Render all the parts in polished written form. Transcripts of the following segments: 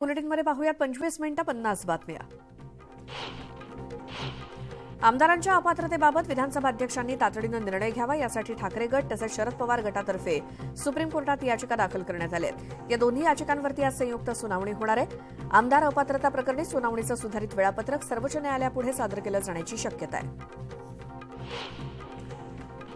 बुलेटिनमध्ये पाहूयात 25 मिनिटं 50 बातम्या। आमदारांच्या अपात्रतेबाबत विधानसभा अध्यक्षांनी तातडीनं निर्णय घ्यावा यासाठी ठाकरे गट तसंच शरद पवार गटातर्फे सुप्रीम कोर्टात याचिका दाखल करण्यात आल्या आहेत। या दोन्ही याचिकांवरती आज संयुक्त सुनावणी होणार आहे। आमदार अपात्रता प्रकरणी सुनावणीचं सुधारित वेळापत्रक सर्वोच्च न्यायालयापुढे सादर केलं जाण्याची शक्यता आहे।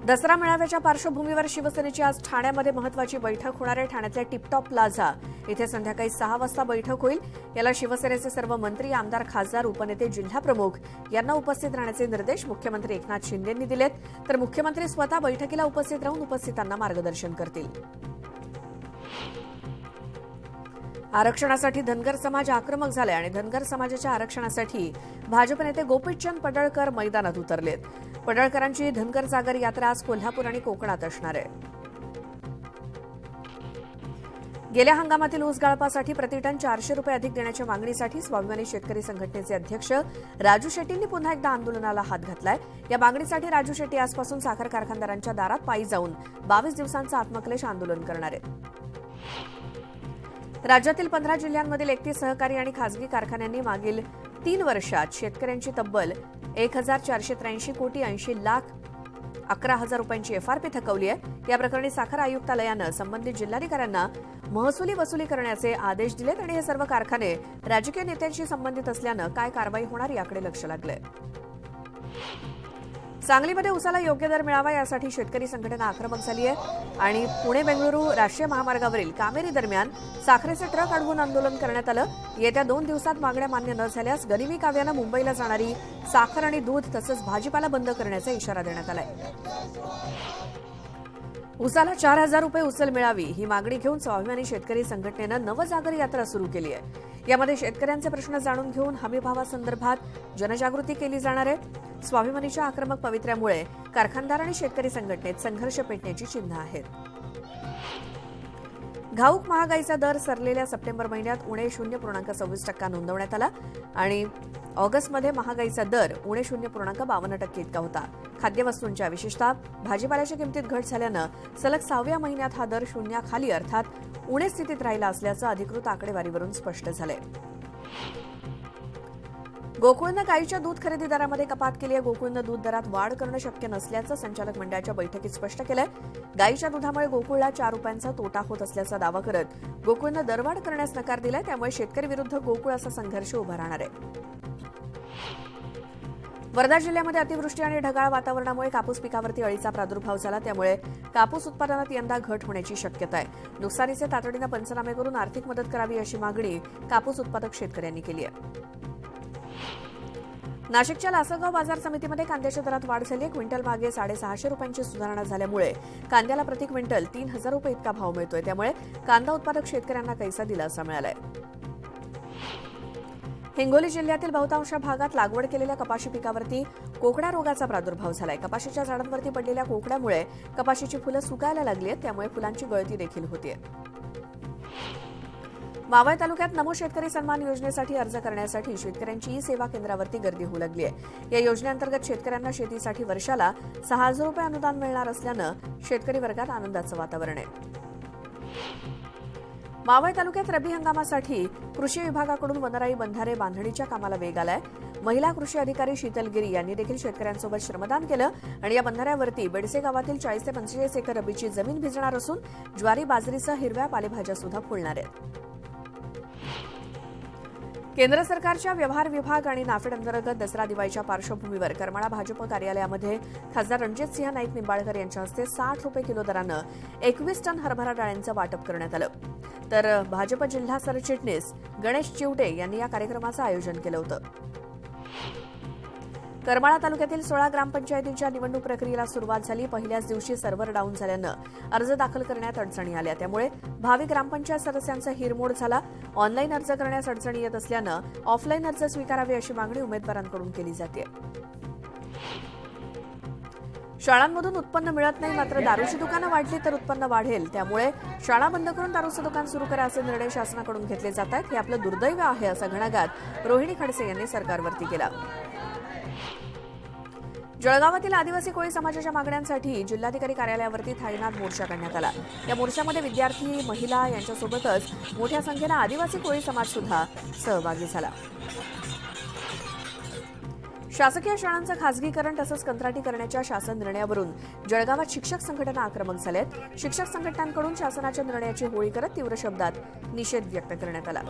दसरा मेळाव्याच्या पार्श्वभूमीवर शिवसेनेची आज ठाण्यामध्ये महत्वाची बैठक होणार आहे। ठाण्यातल्या टिपटॉप प्लाझा इथे संध्याकाळी 6 वाजता बैठक होईल। याला शिवसेनेचे सर्व मंत्री, आमदार, खासदार, उपनेते, जिल्हाप्रमुख यांना उपस्थित राहण्याचे निर्देश मुख्यमंत्री एकनाथ शिंदेंनी दिलेत, तर मुख्यमंत्री स्वतः बैठकीला उपस्थित राहून उपस्थितांना मार्गदर्शन करतील। आरक्षणासाठी धनगर समाज आक्रमक झालाय आणि धनगर समाजाच्या आरक्षणासाठी भाजप नेते गोपीचंद पडळकर मैदानात उतरलेत। पडळकरांची धनगर जागर यात्रा आज कोल्हापूर आणि कोकणात असणार आहे। गेल्या हंगामातील ऊस गाळपासाठी प्रतिटन 400 रुपये अधिक देण्याच्या मागणीसाठी स्वाभिमानी शेतकरी संघटनेचे अध्यक्ष राजू शेट्टींनी पुन्हा एकदा आंदोलनाला हात घातलाय। या मागणीसाठी राजू शेट्टी आजपासून साखर कारखानदारांच्या दारात पायी जाऊन 22 दिवसांचं आत्मक्लेश आंदोलन करणार आहेत। राज्यातील 15 जिल्ह्यांमधील 31 सहकारी आणि खासगी कारखान्यांनी मागील 3 वर्षात शेतकऱ्यांची तब्बल 1483 कोटी 80 लाख 11,000 रुपयांची एफआरपी थकवली आहे। या प्रकरणी साखर आयुक्तालयानं संबंधित जिल्हाधिकाऱ्यांना महसुली वसुली करण्याचे आदेश दिलेत आणि हे सर्व कारखाने राजकीय नेत्यांशी संबंधित असल्यानं काय कारवाई होणार याकडे लक्ष लागलंय। सांगलीमध्ये ऊसाला योग्य दर मिळावा यासाठी शेतकरी संघटना आक्रमक झाली आहे आणि पुणे बेंगळुरू राष्ट्रीय महामार्गावरील कामेरी दरम्यान साखरेचे ट्रक अडवून आंदोलन करण्यात आलं। येत्या 2 दिवसात मागण्या मान्य न झाल्यास गनिमी काव्यानं मुंबईला जाणारी साखर आणि दूध तसंच भाजीपाला बंद करण्याचा इशारा देण्यात आलाय। ऊसाला 4,000 रुपये उचल मिळावी ही मागणी घेऊन स्वाभिमानी शेतकरी संघटनेनं नवजागर यात्रा सुरू केली आहे। यामध्ये शेतकऱ्यांचे प्रश्न जाणून घेऊन हमीभावासंदर्भात जनजागृती केली जाणार आहे। स्वाभिमानीच्या आक्रमक पवित्र्यामुळे कारखानदार आणि शेतकरी संघटनेत संघर्ष पेटण्याची चिन्ह आहेत। घाऊक महागाईचा दर सरलेल्या सप्टेंबर महिन्यात उणे 0.26% नोंदवण्यात आला आणि ऑगस्टमध्ये महागाईचा दर उणे 0.52% इतका होता। खाद्यवस्तूंच्या विशेषतः भाजीपाल्याच्या किमतीत घट झाल्यानं सलग 6व्या महिन्यात हा दर शून्याखाली अर्थात उणे स्थितीत राहिला असल्याचं अधिकृत आकडेवारीवरून स्पष्ट झालंय। गोकुळनं गाईच्या दूध खरेदी दरामध्ये कपात केली आहे। गोकुळनं दूध दरात वाढ करणं शक्य नसल्याचं संचालक मंडळाच्या बैठकीत स्पष्ट केलंय। गाईच्या दुधामुळे गोकुळला 4 रुपयांचा तोटा होत असल्याचा दावा करत गोकुळनं दरवाढ करण्यास नकार दिलाय। त्यामुळे शेतकरी विरुद्ध गोकुळ असा संघर्ष उभा राहणार आहे। वर्धा जिल्ह्यामध्ये अतिवृष्टी आणि ढगाळ वातावरणामुळे कापूस पिकावरती अळीचा प्रादुर्भाव झाला, त्यामुळे कापूस उत्पादनात यंदा घट होण्याची शक्यता आहे। नुकसानीचे तातडीनं पंचनामे करून आर्थिक मदत करावी अशी मागणी कापूस उत्पादक शेतकऱ्यांनी केली आहे। नाशिकच्या लासलगाव बाजार समितीमध्ये कांद्याच्या दरात वाढ झाली आहे। क्विंटल मागे 650 रुपयांची सुधारणा झाल्यामुळे कांद्याला प्रति क्विंटल 3,000 रुपये इतका भाव मिळतोय, त्यामुळे कांदा उत्पादक शेतकऱ्यांना कैसा दिलासा मिळालाय। हिंगोली जिल्ह्यातील बहुतांश भागात लागवड केलेल्या कपाशी पिकावरती कोकणा रोगाचा प्रादुर्भाव झालाय। कपाशीच्या झाडांवरती पडलेल्या कोकणामुळे कपाशीची फुलं सुकायला लागली आहेत, त्यामुळे फुलांची गळती देखील होतीये। मावळ तालुक्यात नमो शेतकरी सन्मान योजनेसाठी अर्ज करण्यासाठी शेतकऱ्यांची ई-सेवा केंद्रावरती गर्दी होऊ लागली आहे। या योजनेअंतर्गत शेतकऱ्यांना शेतीसाठी वर्षाला 6,000 रुपये अनुदान मिळणार असल्यानं शेतकरी वर्गात आनंदाचं वातावरण आहे। मावळ तालुक्यात रब्बी हंगामासाठी कृषी विभागाकडून वनराई बंधारे बांधणीच्या कामाला वेग आलाय। महिला कृषी अधिकारी शीतल गिरी यांनी देखील शेतकऱ्यांसोबत श्रमदान केलं आणि या बंधाऱ्यावरती बेडसे गावातील 40 ते 45 एकर रब्बीची जमीन भिजणार असून ज्वारी, बाजरीसह हिरव्या पालेभाज्या सुद्धा फुलणार आहेत। केंद्र सरकारच्या व्यवहार विभाग आणि नाफेड अंतर्गत दसरा दिवाळीच्या पार्श्वभूमीवर करमाळा भाजप कार्यालयामध्ये खासदार रणजितसिंह नाईक निंबाळकर यांच्या हस्ते 60 रुपये किलो दरानं 21 टन हरभरा डाळ्यांचं वाटप करण्यात आलं, तर भाजप जिल्हा सरचिटणीस गणेश चिवटे यांनी या कार्यक्रमाचं आयोजन केलं होतं। करमाळा तालुक्यातील 16 ग्रामपंचायतींच्या निवडणूक प्रक्रियेला सुरुवात झाली। पहिल्याच दिवशी सर्व्हर डाऊन झाल्यानं अर्ज दाखल करण्यात अडचणी आल्या, त्यामुळे भावी ग्रामपंचायत सदस्यांचा हिरमोड झाला। ऑनलाईन अर्ज करण्यास अडचणी येत असल्यानं ऑफलाईन अर्ज स्वीकारावे अशी मागणी उमेदवारांकडून केली जाते। शाळांमधून उत्पन्न मिळत नाही, मात्र दारूची दुकानं वाढली तर उत्पन्न वाढेल, त्यामुळे शाळा बंद करून दारूचं दुकान सुरू करा असे निर्णय शासनाकडून घेतले जात आहेत। हे आपलं दुर्दैव आहे असा घणाघात रोहिणी खडसे यांनी सरकारवरती केला। जळगावातील आदिवासी कोळी समाजाच्या मागण्यांसाठी जिल्हाधिकारी कार्यालयावरती थाळीनाद मोर्चा काढण्यात आला। या मोर्चामध्ये विद्यार्थी, महिला यांच्यासोबतच मोठ्या संख्येने आदिवासी कोळी समाज सुद्धा सहभागी झाला। शासकीय शाळांचं खासगीकरण तसंच कंत्राटी करण्याच्या शासन निर्णयावरून जळगावात शिक्षक संघटना आक्रमक झाल्यात। शिक्षक संघटनांकडून शासनाच्या निर्णयाची होळी करत तीव्र शब्दात निषेध व्यक्त करण्यात आला।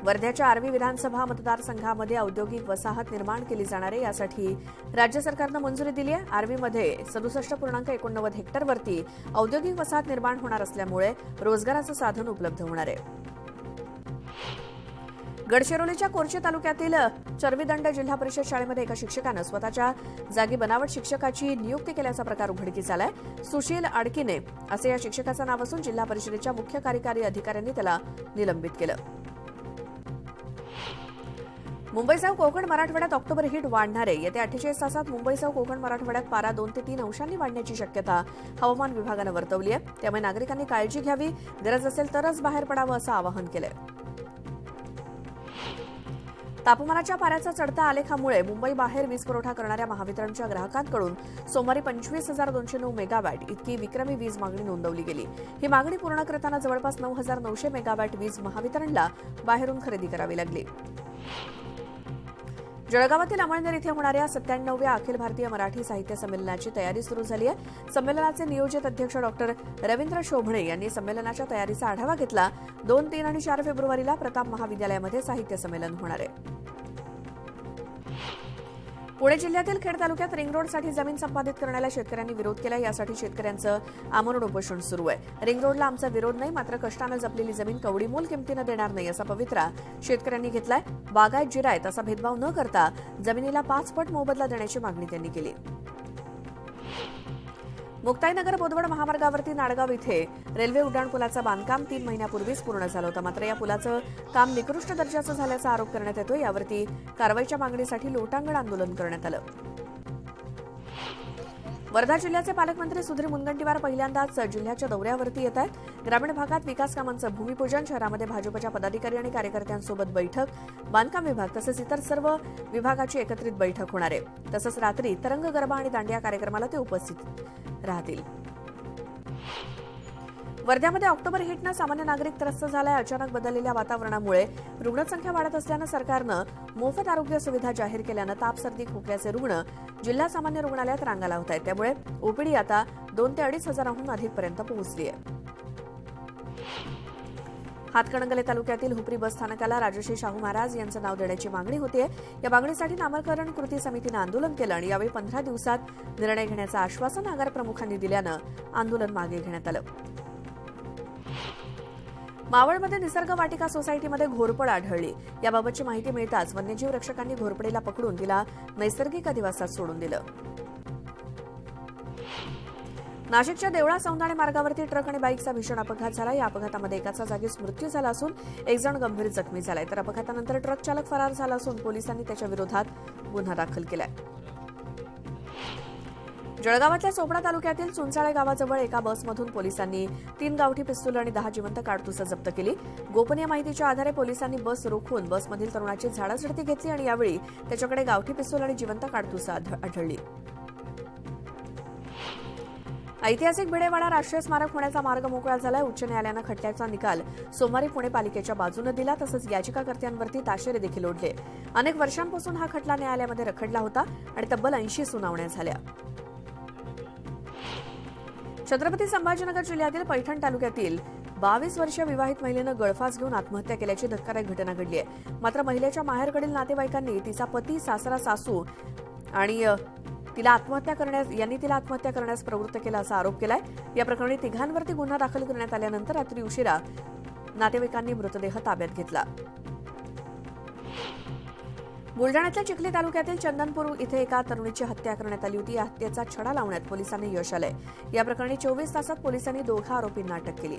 वर्ध्याच्या आर्वी विधानसभा मतदारसंघामध्ये औद्योगिक वसाहत निर्माण केली जाणार आहे, यासाठी राज्य सरकारनं मंजुरी दिली आहे। आर्वीमध्ये 67.89 हेक्टरवरती औद्योगिक वसाहत निर्माण होणार असल्यामुळे रोजगाराचं साधन उपलब्ध होणार आहे। गडचिरोलीच्या कोरचे तालुक्यातील चरवीदंड जिल्हा परिषद शाळेमध्ये एका शिक्षकानं स्वतःच्या जागी बनावट शिक्षकाची नियुक्ती केल्याचा प्रकार उघडकीस आलाय। सुशील आडकिने असे या शिक्षकाचं नाव असून जिल्हा परिषदेच्या मुख्य कार्यकारी अधिकाऱ्यांनी त्याला निलंबित केलं। मुंबईसह कोकण मराठवाड्यात ऑक्टोबर हीट वाढणार आहे। येत्या 48 तासात मुंबईसह कोकण मराठवाड्यात पारा 2 ते 3 अंशांनी वाढण्याची शक्यता हवामान विभागानं वर्तवली आहे। त्यामुळे नागरिकांनी काळजी घ्यावी, गरज असेल तरच बाहेर पडावं असं आवाहन केलंय। तापमानाच्या पाऱ्याचा चढत्या आलेखामुळे मुंबई बाहेर वीज पुरवठा करणाऱ्या महावितरणच्या ग्राहकांकडून सोमवारी 25,209 मेगावॅट इतकी विक्रमी वीज मागणी नोंदवली गेली। ही मागणी पूर्ण करताना जवळपास 9,900 मेगावॅट वीज महावितरणला बाहेरून खरेदी करावी लागली। जळगावातील अमळनेर इथे होणाऱ्या 97व्या अखिल भारतीय मराठी साहित्य संमेलनाची तयारी सुरू झाली आहे। संमेलनाचे नियोजित अध्यक्ष डॉक्टर रवींद्र शोभणे यांनी संमेलनाच्या तयारीचा आढावा घेतला। 2, 3 आणि 4 फेब्रुवारीला प्रताप महाविद्यालयामध्ये साहित्य संमेलन होणार आहे। पुणे जिल्ह्यातील खेड तालुक्यात रिंग रोडसाठी जमीन संपादित करण्याला शेतकऱ्यांनी विरोध केला। यासाठी शेतकऱ्यांचं आमरण उपोषण सुरू आहे। रिंग रोडला आमचा विरोध नाही, मात्र कष्टानं जपलेली जमीन कवडीमोल किमतीनं देणार नाही असा पवित्रा शेतकऱ्यांनी घेतलाय। बागायत जिरायत असा भेदभाव न करता जमिनीला 5 पट मोबदला देण्याची मागणी त्यांनी केली। मुक्ताईनगर बोदवड महामार्गावरती नाडगाव इथे रेल्वे उड्डाणपुलाचं बांधकाम 3 महिन्यापूर्वीच पूर्ण झालं होतं, मात्र या पुलाचं काम निकृष्ट दर्जाचं झाल्याचा आरोप करण्यात येतो। यावरती कारवाईच्या मागणीसाठी लोटांगण आंदोलन करण्यात आलं। वर्धा जिल्ह्याचे पालकमंत्री सुधीर मुनगंटीवार पहिल्यांदाच जिल्ह्याच्या दौऱ्यावरती येत आहेत। ग्रामीण भागात विकास कामांचं भूमिपूजन, शहरामध्ये भाजपच्या पदाधिकारी आणि कार्यकर्त्यांसोबत बैठक, बांधकाम विभाग तसंच इतर सर्व विभागाची एकत्रित बैठक होणार आहे। तसंच रात्री तरंग गरबा आणि दांडिया कार्यक्रमाला ते उपस्थित राहतील। वर्ध्यामध्ये ऑक्टोबर हिटनं सामान्य नागरिक त्रस्त झालाय। अचानक बदललेल्या वातावरणामुळे रुग्णसंख्या वाढत असल्यानं सरकारनं मोफत आरोग्य सुविधा जाहीर केल्यानं ताप, सर्दी, खोकल्याचे रुग्ण जिल्हा सामान्य रुग्णालयात रांगा लावत आहेत। त्यामुळे ओपीडी आता 2 ते 2.5 हजारांहून अधिकपर्यंत पोहोचली आहे। हातकणंगले तालुक्यातील हुपरी बस स्थानकाला राजश्री शाहू महाराज यांचं नाव देण्याची मागणी होतीये। या मागणीसाठी नामकरण कृती समितीनं आंदोलन केलं आणि यावेळी 15 दिवसात निर्णय घेण्याचं आश्वासन आगार प्रमुखांनी दिल्यानं आंदोलन मागे घेण्यात आलं। मावळमध्ये निसर्ग वाटिका सोसायटीमध्ये घोरपड आढळली। याबाबतची माहिती मिळताच वन्यजीव रक्षकांनी घोरपडीला पकडून तिला नैसर्गिक अधिवासात सोडून दिलं। नाशिकच्या देवळा सौंदाणे मार्गावरती ट्रक आणि बाईकचा भीषण अपघात झाला। या अपघातामध्ये एकाचा जागीच मृत्यू झाला असून एक जण गंभीर जखमी झालाय, तर अपघातानंतर ट्रक चालक फरार झाला असून पोलिसांनी त्याच्या विरोधात गुन्हा दाखल केलाय। जळगावातल्या चोपडा तालुक्यातील चुंचाळे गावाजवळ एका बसमधून पोलिसांनी 3 गावठी पिस्तूल आणि 10 जिवंत काडतुसं जप्त केली। गोपनीय माहितीच्या आधारे पोलिसांनी बस रोखून बसमधील तरुणाची झाडाझडती घेतली आणि यावेळी त्याच्याकडे गावठी पिस्तूल आणि जिवंत काडतुसं आढळली। ऐतिहासिक भिडेवाडा राष्ट्रीय स्मारक होण्याचा मार्ग मोकळा झालाय। उच्च न्यायालयानं खटल्याचा निकाल सोमवारी पुणे पालिकेच्या बाजूने दिला। तसंच याचिकाकर्त्यांवरती ताशेरे देखील ओढले। अनेक वर्षांपासून हा खटला न्यायालयामध्ये रखडला होता आणि तब्बल 80 सुनावण्या झाल्या। छत्रपती संभाजीनगर जिल्ह्यातील पैठण तालुक्यातील 22 वर्षीय विवाहित महिलेनं गळफास घेऊन आत्महत्या केल्याची धक्कादायक घटना घडली आहे। मात्र महिलेच्या माहेरकडील नातेवाईकांनी तिचा पती, सासरा, सासू आणि तिला आत्महत्या करण्यास प्रवृत्त केला असा आरोप केलाय। या प्रकरणी तिघांवरती गुन्हा दाखल करण्यात आल्यानंतर रात्री उशिरा नातेवाईकांनी मृतदेह ताब्यात घेतला। बुलढाण्यातल्या चिखली तालुक्यातील चंदनपूर इथे एका तरुणीची हत्या करण्यात आली होती। या हत्येचा छडा लावण्यात पोलिसांनी यश आलंय। या प्रकरणी 24 तासात पोलिसांनी 2 आरोपींना अटक केली।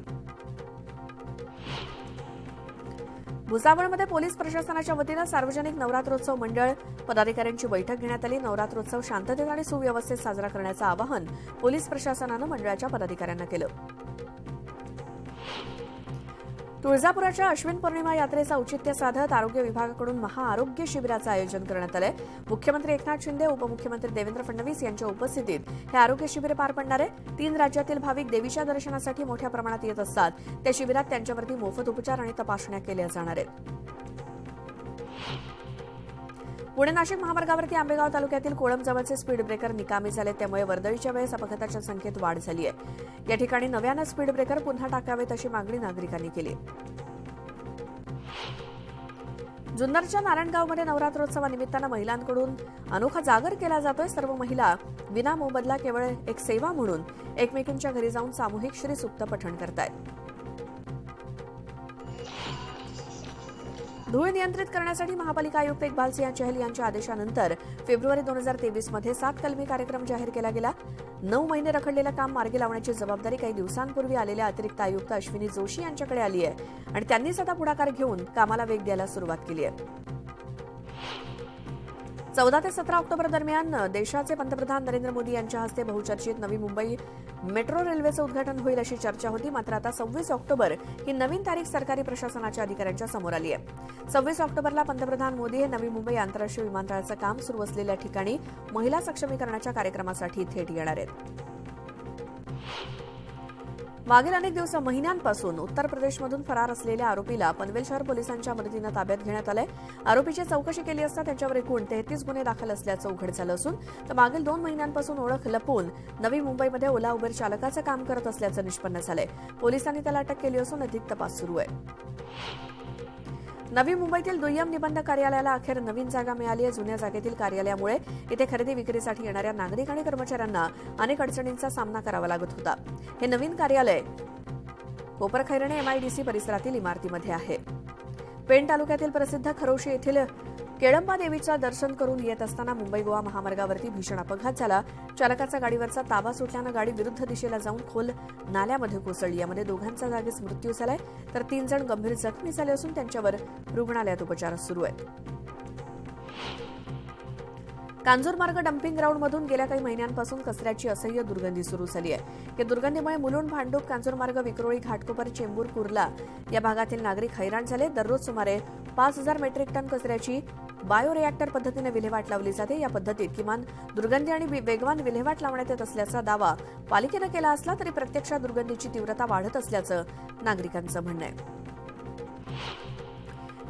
भुसावळमध्ये पोलीस प्रशासनाच्या वतीनं सार्वजनिक नवरात्रोत्सव मंडळ पदाधिकाऱ्यांची बैठक घेण्यात आली। नवरात्रोत्सव शांततेत आणि सुव्यवस्थेत साजरा करण्याचं आवाहन पोलीस प्रशासनानं मंडळाच्या पदाधिकाऱ्यांना केलं। तुळजापुराच्या अश्विन पौर्णिमा यात्रेचं औचित्य साधत आरोग्य विभागाकडून महाआरोग्य शिबिराचं आयोजन करण्यात आलंय. मुख्यमंत्री एकनाथ शिंदे, उपमुख्यमंत्री देवेंद्र फडणवीस यांच्या उपस्थितीत हे आरोग्य शिबिर पार पडणार आहे. 3 राज्यातील भाविक देवीच्या दर्शनासाठी मोठ्या प्रमाणात येत असतात. त्या शिबिरात त्यांच्यावरती मोफत उपचार आणि तपासण्या केल्या जाणार आहेत. पुणे नाशिक महामार्गावरती आंबेगाव तालुक्यातील कोळमजवळचे स्पीड ब्रेकर निकामी झाले. त्यामुळे वर्दळीच्या वेळेस अपघाताच्या संख्येत वाढ झाली आहे. या ठिकाणी नव्यानं स्पीड ब्रेकर पुन्हा टाकावेत अशी मागणी नागरिकांनी केली. जुन्नरच्या नारायणगावमध्ये नवरात्रोत्सवानिमित्तानं महिलांकडून अनोखा जागर केला जातोय. सर्व महिला विना मोबदला केवळ एक सेवा म्हणून एकमेकींच्या घरी जाऊन सामूहिक श्रीसुक्त पठण करतायत. धूळ नियंत्रित करण्यासाठी महापालिका आयुक्त इक्बाल सिंह चहल यांच्या आदेशानंतर फेब्रुवारी 2023 मध्ये 7 कलमी कार्यक्रम जाहीर केला गेला. 9 महिने रखडलेलं काम मार्गी लावण्याची जबाबदारी काही दिवसांपूर्वी आलेल्या अतिरिक्त आयुक्त अश्विनी जोशी यांच्याकडे आली आहे आणि त्यांनीच आता पुढाकार घेऊन कामाला वेग द्यायला सुरुवात केली आहे. 14 ते 17 ऑक्टोबर दरम्यान देशाचे पंतप्रधान नरेंद्र मोदी यांच्या हस्ते बहुचर्चित नवी मुंबई मेट्रो रेल्वेचं उद्घाटन होईल अशी चर्चा होती. मात्र आता 26 ऑक्टोबर ही नवीन तारीख सरकारी प्रशासनाच्या अधिकाऱ्यांच्या समोर आली आहे. 26 ऑक्टोबरला पंतप्रधान मोदी हे नवी मुंबई आंतरराष्ट्रीय विमानतळाचं काम सुरू असलेल्या ठिकाणी महिला सक्षमीकरणाच्या कार्यक्रमासाठी थेट येणार आहेत. मागील अनेक महिन्यांपासून उत्तर प्रदेशमधून फरार असलेल्या आरोपीला पनवेल शहर पोलिसांच्या मदतीनं ताब्यात घेण्यात आलंय. आरोपीची चौकशी केली असता त्यांच्यावर एकूण 33 गुन्हे दाखल असल्याचं उघड झालं असून तर मागील 2 महिन्यांपासून ओळख लपवून नवी मुंबईमध्ये ओला उबेर चालकाचं काम करत असल्याचं निष्पन्न झालंय. पोलिसांनी त्याला अटक केली असून अधिक तपास सुरू आहे. नवी मुंबईतील दुय्यम निबंधक कार्यालयाला अखेर नवीन जागा मिळाली आहे. जुन्या जागेतील कार्यालयामुळे इथे खरेदी विक्रीसाठी येणाऱ्या नागरिक आणि कर्मचाऱ्यांना अनेक अडचणींचा सामना करावा लागत होता. हे नवीन कार्यालय कोपरखैरणे MIDC परिसरातील इमारतीमध्ये आहे. पेण तालुक्यातील प्रसिद्ध खरोशी येथील केळंबा देवीचं दर्शन करून येत असताना मुंबई गोवा महामार्गावरती भीषण अपघात झाला. चालकाचा गाडीवरचा ताबा सुटल्यानं गाडी विरुद्ध दिशेला जाऊन खोल नाल्यामध्ये कोसळली. यामध्ये दोघांचा जागीच मृत्यू झालाय तर 3 जण गंभीर जखमी झाले असून त्यांच्यावर रुग्णालयात उपचार सुरू आहेत. कांजूरमार्ग डम्पिंग ग्राउंडमधून गेल्या काही महिन्यांपासून कचऱ्याची असह्य दुर्गंधी सुरू झाली आहे. या दुर्गंधीमुळे मुलुंड, भांडूप, कांजूरमार्ग, विक्रोळी, घाटकोपर, चेंबूर, कुर्ला या भागातील नागरिक हैराण झाले. दररोज सुमारे 5000 मेट्रिक टन कचऱ्याची बायोरिएक्टर पद्धतीने विल्हेवाट लावली जाते. या पद्धतीत किमान दुर्गंधी आणि वेगवान विल्हेवाट लावण्यात येत असल्याचा दावा पालिकेनं केला असला तरी प्रत्यक्षात दुर्गंधीची तीव्रता वाढत असल्याचं नागरिकांचं म्हणणं आहे.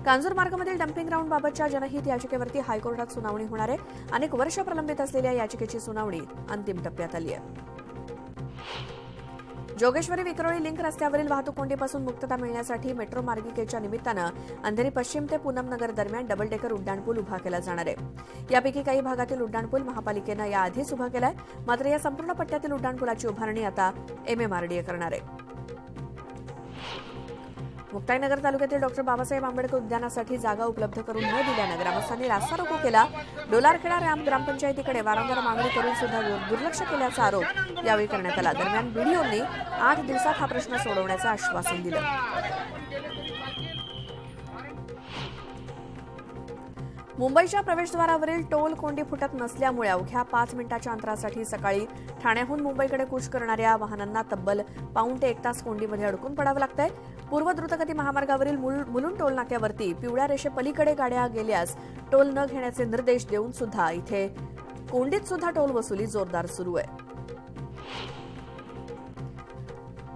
कांजूरमार्गमधील डम्पिंग ग्राउंडबाबतच्या जनहित याचिकेवरती हायकोर्टात सुनावणी होणार आहे. अनेक वर्ष प्रलंबित असलेल्या याचिकेची सुनावणी अंतिम टप्प्यात आली आहे. जोगेश्वरी विक्रोळी लिंक रस्त्यावरील वाहतूक कोंडीपासून मुक्तता मिळण्यासाठी मेट्रो मार्गिकेच्या निमित्तानं अंधेरी पश्चिम ते पूनमनगर दरम्यान डबल डेकर उड्डाणपूल उभा केला जाणार आहे. यापैकी काही भागातील उड्डाणपूल महापालिकेनं याआधीच उभा केलाय. मात्र या संपूर्ण पट्ट्यातील उड्डाणपुलाची उभारणी आता MMRDA करणार आहे. मुक्ताईनगर तालुक्यातील डॉ. बाबासाहेब आंबेडकर उद्यानासाठी जागा उपलब्ध करून न दिल्यानं ग्रामस्थांनी रास्ता रोको केला. डोलारखेडा ग्रामपंचायतीकडे वारंवार मागणी करून सुद्धा दुर्लक्ष केल्याचा आरोप यावेळी करण्यात आला. दरम्यान BDOंनी 8 दिवसात हा प्रश्न सोडवण्याचं आश्वासन दिलं. मुंबईच्या प्रवेशद्वारावरील टोल कोंडी फुटत नसल्यामुळे अवघ्या 5 मिनिटाच्या अंतरासाठी सकाळी ठाण्याहून मुंबईकडे कूच करणाऱ्या वाहनांना तब्बल पाऊण ते 1 तास कोंडीमध्ये अडकून पडावं लागतंय. पूर्व द्रुतगती महामार्गावरील मुलुंड टोल नाक्यावरती पिवळ्या रेषेपलीकडे गाड्या गेल्यास टोल न घेण्याचे निर्देश देऊन सुद्धा इथे कोंडीत सुद्धा टोल वसुली जोरदार सुरू आहे.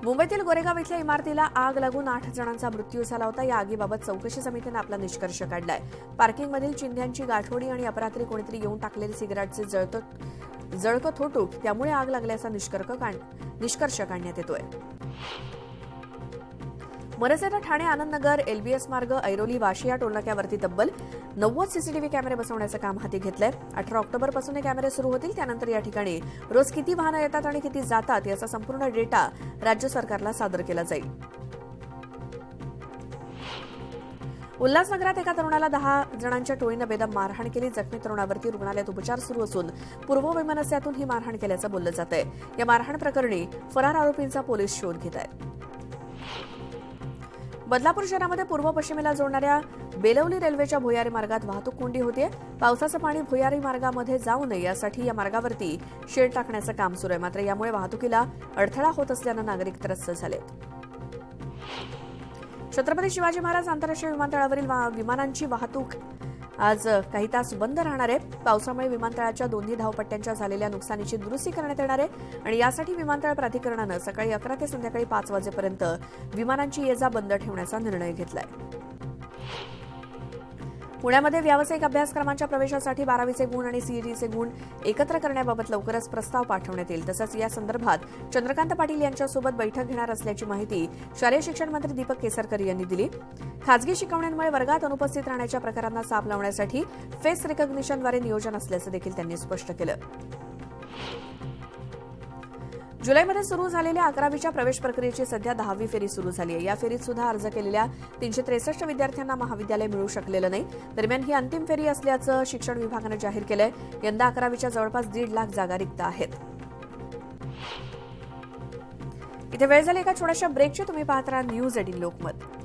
मुंबईतील गोरेगाव इथल्या इमारतीला आग लागून 8 जणांचा मृत्यू झाला होता. या आगीबाबत चौकशी समितीने आपला निष्कर्ष काढलाय. पार्किंगमधील चिंध्यांची गाठोडी आणि अपरात्री कोणीतरी येऊन टाकलेले सिगारेटचे जळकं थोटूक त्यामुळे आग लागल्याचा निष्कर्ष काढण्यात येतोय. मनसेनं ठाणे आनंदनगर LBS मार्ग ऐरोली वाशी या टोलनाक्यावरती तब्बल 90 CCTV कॅमेरे बसवण्याचं काम हाती घेतलंय. 18 ऑक्टोबरपासून हे कॅमेरे सुरू होतील. त्यानंतर या ठिकाणी रोज किती वाहनं येतात आणि किती जातात याचा संपूर्ण डेटा राज्य सरकारला सादर केला जाईल. उल्हासनगरात एका तरुणाला 10 जणांच्या टोळीनं बेदम मारहाण केली. जखमी तरुणावरती रुग्णालयात उपचार सुरू असून पूर्व वैमनस्यातून ही मारहाण केल्याचं बोललं जात आहे. या मारहाण प्रकरणी फरार आरोपींचा पोलीस शोध घेत आहेत. बदलापूर शहरामध्ये पूर्व पश्चिमेला जोडणाऱ्या बेलवली रेल्वेच्या भुयारी मार्गात वाहतूक कोंडी होते. पावसाचं पाणी भुयारी मार्गामध्ये जाऊ नये यासाठी या मार्गावरती शेड टाकण्याचं काम सुरू आहे. मात्र यामुळे वाहतुकीला अडथळा होत असल्यानं नागरिक त्रस्त झालेत. छत्रपती शिवाजी महाराज आंतरराष्ट्रीय विमानतळावरील विमानांची वाहतूक आज काही तास बंद राहणार आहे. पावसामुळे विमानतळाच्या दोन्ही धावपट्ट्यांच्या झालेल्या नुकसानीची दुरुस्ती करण्यात येणार आहे आणि यासाठी विमानतळ प्राधिकरणानं सकाळी 11 ते संध्याकाळी 5 वाजेपर्यंत विमानांची ये जा बंद ठेवण्याचा निर्णय घेतलाय. पुण्यामध्ये व्यावसायिक अभ्यासक्रमांच्या प्रवेशासाठी 12वीचे गुण आणि सीईटीचे गुण एकत्र करण्याबाबत लवकरच प्रस्ताव पाठवण्यात येईल. तसंच या संदर्भात चंद्रकांत पाटील यांच्यासोबत बैठक घेणार असल्याची माहिती शालेय शिक्षण मंत्री दीपक केसरकर यांनी दिली. खासगी शिकवण्यांमुळे वर्गात अनुपस्थित राहण्याच्या प्रकारांना चाप लावण्यासाठी फेस रिकॉग्निशनद्वारे नियोजन असल्याचं देखील त्यांनी स्पष्ट केलं. जुलैमध्ये सुरू झालेल्या 11वीच्या प्रवेश प्रक्रियेची सध्या 10वी फेरी सुरू झाली आहे. या फेरीत सुद्धा अर्ज केलेल्या 363 विद्यार्थ्यांना महाविद्यालय मिळू शकलेलं नाही. दरम्यान ही अंतिम फेरी असल्याचं शिक्षण विभागानं जाहीर केलंय. यंदा 11वीच्या जवळपास 1.5 लाख जागा रिक्त आहेत. इथे वेळ झाली एका छोट्याशा ब्रेकची. तुम्ही पाहत राहा न्यूज 18 लोकमत.